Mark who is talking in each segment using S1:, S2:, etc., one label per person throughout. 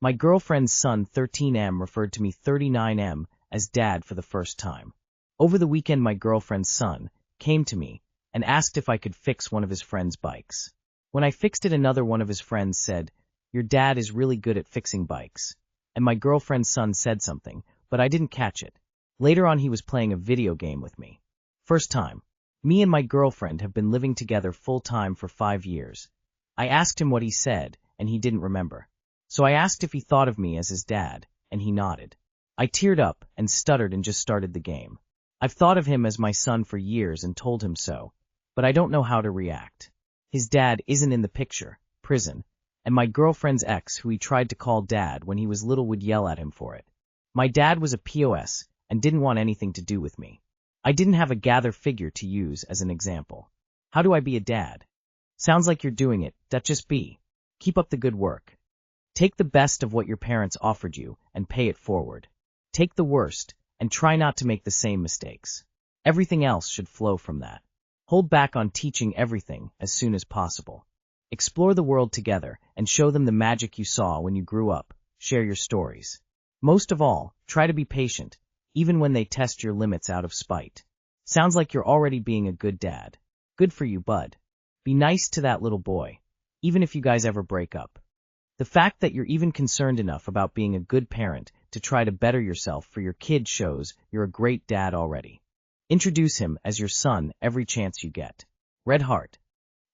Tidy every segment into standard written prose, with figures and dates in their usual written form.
S1: My girlfriend's son 13M referred to me 39M as dad for the first time. Over the weekend my girlfriend's son came to me and asked if I could fix one of his friend's bikes. When I fixed it, another one of his friends said, "Your dad is really good at fixing bikes." And my girlfriend's son said something, but I didn't catch it. Later on he was playing a video game with me. First time. Me and my girlfriend have been living together full-time for 5 years. I asked him what he said, and he didn't remember. So I asked if he thought of me as his dad, and he nodded. I teared up and stuttered and just started the game. I've thought of him as my son for years and told him so, but I don't know how to react. His dad isn't in the picture, prison, and my girlfriend's ex, who he tried to call dad when he was little, would yell at him for it. My dad was a POS and didn't want anything to do with me. I didn't have a gather figure to use as an example. How do I be a dad? Sounds like you're doing it. Just be. Keep up the good work. Take the best of what your parents offered you and pay it forward. Take the worst and try not to make the same mistakes. Everything else should flow from that. Hold back on teaching everything as soon as possible. Explore the world together and show them the magic you saw when you grew up. Share your stories. Most of all, try to be patient, even when they test your limits out of spite. Sounds like you're already being a good dad. Good for you, bud. Be nice to that little boy, even if you guys ever break up. The fact that you're even concerned enough about being a good parent to try to better yourself for your kid shows you're a great dad already. Introduce him as your son every chance you get. Red heart.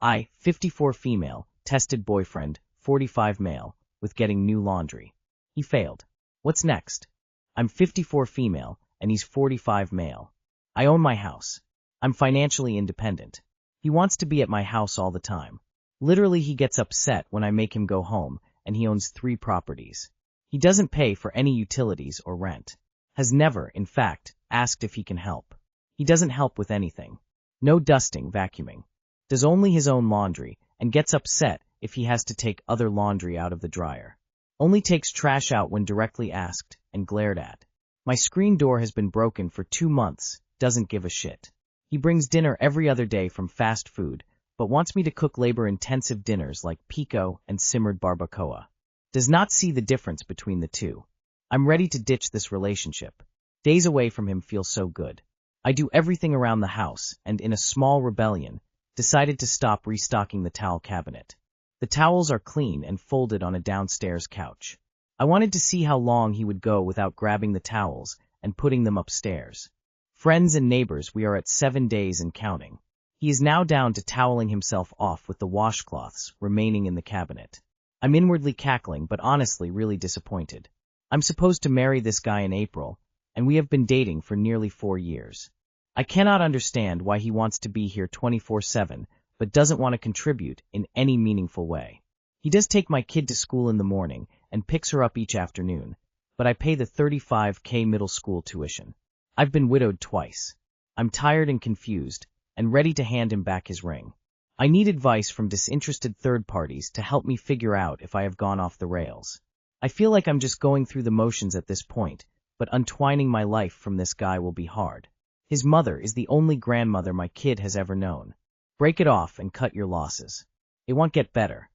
S1: I, 54 female, tested boyfriend, 45 male, with getting new laundry. He failed. What's next? I'm 54 female, and he's 45 male. I own my house. I'm financially independent. He wants to be at my house all the time. Literally, he gets upset when I make him go home, and he owns 3 properties. He doesn't pay for any utilities or rent. Has never, in fact, asked if he can help. He doesn't help with anything. No dusting, vacuuming. Does only his own laundry, and gets upset if he has to take other laundry out of the dryer. Only takes trash out when directly asked and glared at. My screen door has been broken for 2 months, doesn't give a shit. He brings dinner every other day from fast food, but wants me to cook labor-intensive dinners like pico and simmered barbacoa. Does not see the difference between the two. I'm ready to ditch this relationship. Days away from him feel so good. I do everything around the house, and in a small rebellion, decided to stop restocking the towel cabinet. The towels are clean and folded on a downstairs couch. I wanted to see how long he would go without grabbing the towels and putting them upstairs. Friends and neighbors, we are at 7 days and counting. He is now down to toweling himself off with the washcloths remaining in the cabinet. I'm inwardly cackling, but honestly really disappointed. I'm supposed to marry this guy in April, and we have been dating for nearly 4 years. I cannot understand why he wants to be here 24/7, but doesn't want to contribute in any meaningful way. He does take my kid to school in the morning and picks her up each afternoon, but I pay the $35K middle school tuition. I've been widowed twice. I'm tired and confused, and ready to hand him back his ring. I need advice from disinterested third parties to help me figure out if I have gone off the rails. I feel like I'm just going through the motions at this point, but untwining my life from this guy will be hard. His mother is the only grandmother my kid has ever known. Break it off and cut your losses. It won't get better.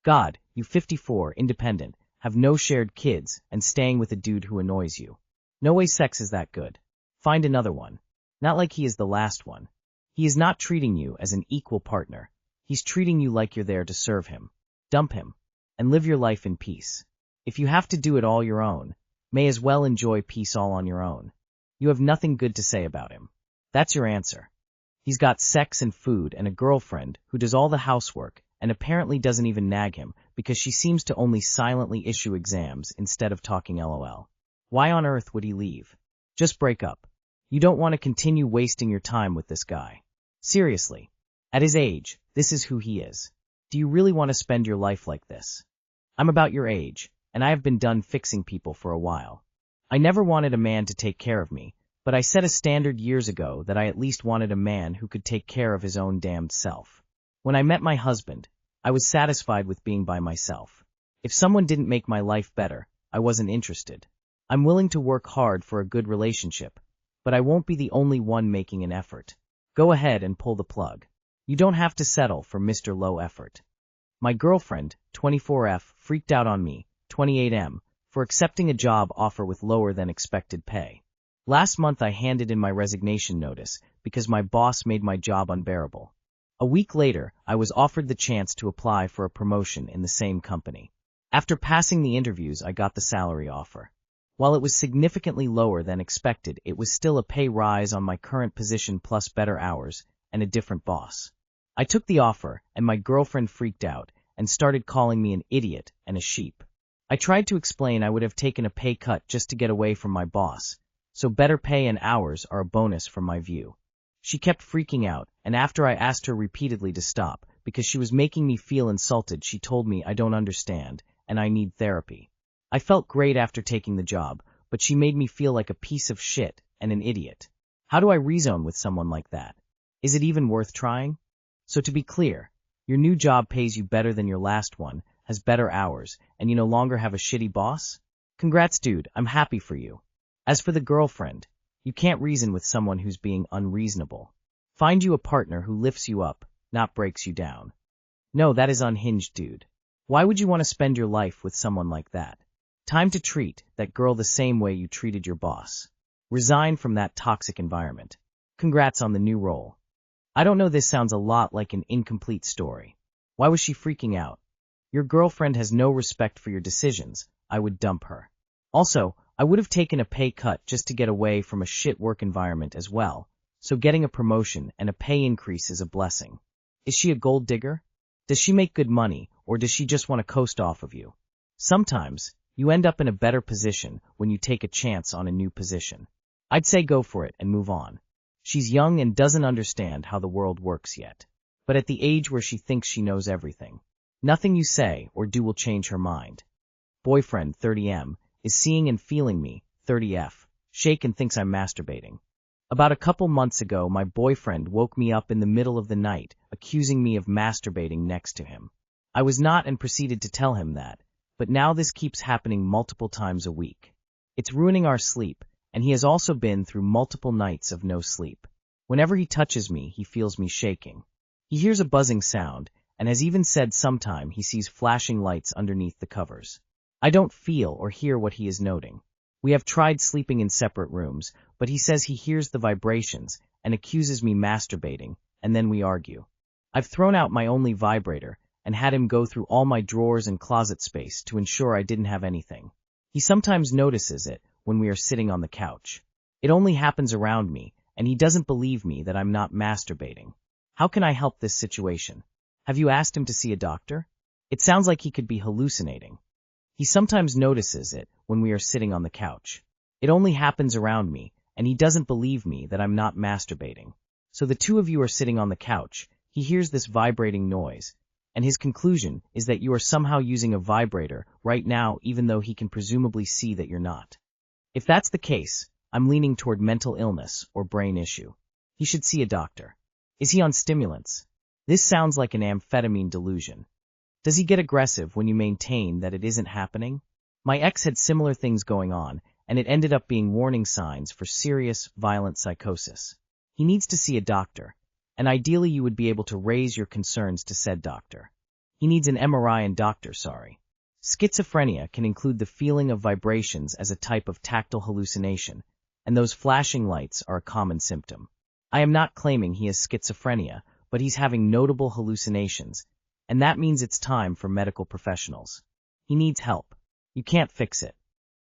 S1: God, you 54, independent, have no shared kids, and staying with a dude who annoys you. No way sex is that good. Find another one. Not like he is the last one. He is not treating you as an equal partner. He's treating you like you're there to serve him. Dump him, and live your life in peace. If you have to do it all your own, may as well enjoy peace all on your own. You have nothing good to say about him. That's your answer. He's got sex and food and a girlfriend who does all the housework and apparently doesn't even nag him because she seems to only silently issue exams instead of talking LOL. Why on earth would he leave? Just break up. You don't want to continue wasting your time with this guy. Seriously. At his age, this is who he is. Do you really want to spend your life like this? I'm about your age, and I have been done fixing people for a while. I never wanted a man to take care of me, but I set a standard years ago that I at least wanted a man who could take care of his own damned self. When I met my husband, I was satisfied with being by myself. If someone didn't make my life better, I wasn't interested. I'm willing to work hard for a good relationship, but I won't be the only one making an effort. Go ahead and pull the plug. You don't have to settle for Mr. Low Effort. My girlfriend, 24F, freaked out on me, 28M, for accepting a job offer with lower than expected pay. Last month I handed in my resignation notice because my boss made my job unbearable. A week later, I was offered the chance to apply for a promotion in the same company. After passing the interviews, I got the salary offer. While it was significantly lower than expected, it was still a pay rise on my current position plus better hours and a different boss. I took the offer, and my girlfriend freaked out and started calling me an idiot and a sheep. I tried to explain I would have taken a pay cut just to get away from my boss, so better pay and hours are a bonus from my view. She kept freaking out, and after I asked her repeatedly to stop because she was making me feel insulted, she told me I don't understand and I need therapy. I felt great after taking the job, but she made me feel like a piece of shit and an idiot. How do I rezone with someone like that? Is it even worth trying? So to be clear, your new job pays you better than your last one, has better hours, and you no longer have a shitty boss? Congrats, dude, I'm happy for you. As for the girlfriend, you can't reason with someone who's being unreasonable. Find you a partner who lifts you up, not breaks you down. No, that is unhinged, dude. Why would you want to spend your life with someone like that? Time to treat that girl the same way you treated your boss. Resign from that toxic environment. Congrats on the new role. I don't know, this sounds a lot like an incomplete story. Why was she freaking out? Your girlfriend has no respect for your decisions. I would dump her. Also, I would have taken a pay cut just to get away from a shit work environment as well, so getting a promotion and a pay increase is a blessing. Is she a gold digger? Does she make good money, or does she just want to coast off of you? Sometimes, you end up in a better position when you take a chance on a new position. I'd say go for it and move on. She's young and doesn't understand how the world works yet, but at the age where she thinks she knows everything. Nothing you say or do will change her mind. Boyfriend, 30M, is seeing and feeling me, 30F, shake and thinks I'm masturbating. About a couple months ago, my boyfriend woke me up in the middle of the night, accusing me of masturbating next to him. I was not and proceeded to tell him that, but now this keeps happening multiple times a week. It's ruining our sleep, and he has also been through multiple nights of no sleep. Whenever he touches me, he feels me shaking. He hears a buzzing sound, and has even said sometime he sees flashing lights underneath the covers. I don't feel or hear what he is noting. We have tried sleeping in separate rooms, but he says he hears the vibrations and accuses me masturbating, and then we argue. I've thrown out my only vibrator and had him go through all my drawers and closet space to ensure I didn't have anything. He sometimes notices it when we are sitting on the couch. It only happens around me, and he doesn't believe me that I'm not masturbating. How can I help this situation? Have you asked him to see a doctor? It sounds like he could be hallucinating. He sometimes notices it when we are sitting on the couch. It only happens around me, and he doesn't believe me that I'm not masturbating. So the two of you are sitting on the couch, he hears this vibrating noise, and his conclusion is that you are somehow using a vibrator right now even though he can presumably see that you're not. If that's the case, I'm leaning toward mental illness or brain issue. He should see a doctor. Is he on stimulants? This sounds like an amphetamine delusion. Does he get aggressive when you maintain that it isn't happening? My ex had similar things going on, and it ended up being warning signs for serious, violent psychosis. He needs to see a doctor, and ideally you would be able to raise your concerns to said doctor. He needs an MRI and doctor, sorry. Schizophrenia can include the feeling of vibrations as a type of tactile hallucination, and those flashing lights are a common symptom. I am not claiming he has schizophrenia, but he's having notable hallucinations, and that means it's time for medical professionals. He needs help. You can't fix it.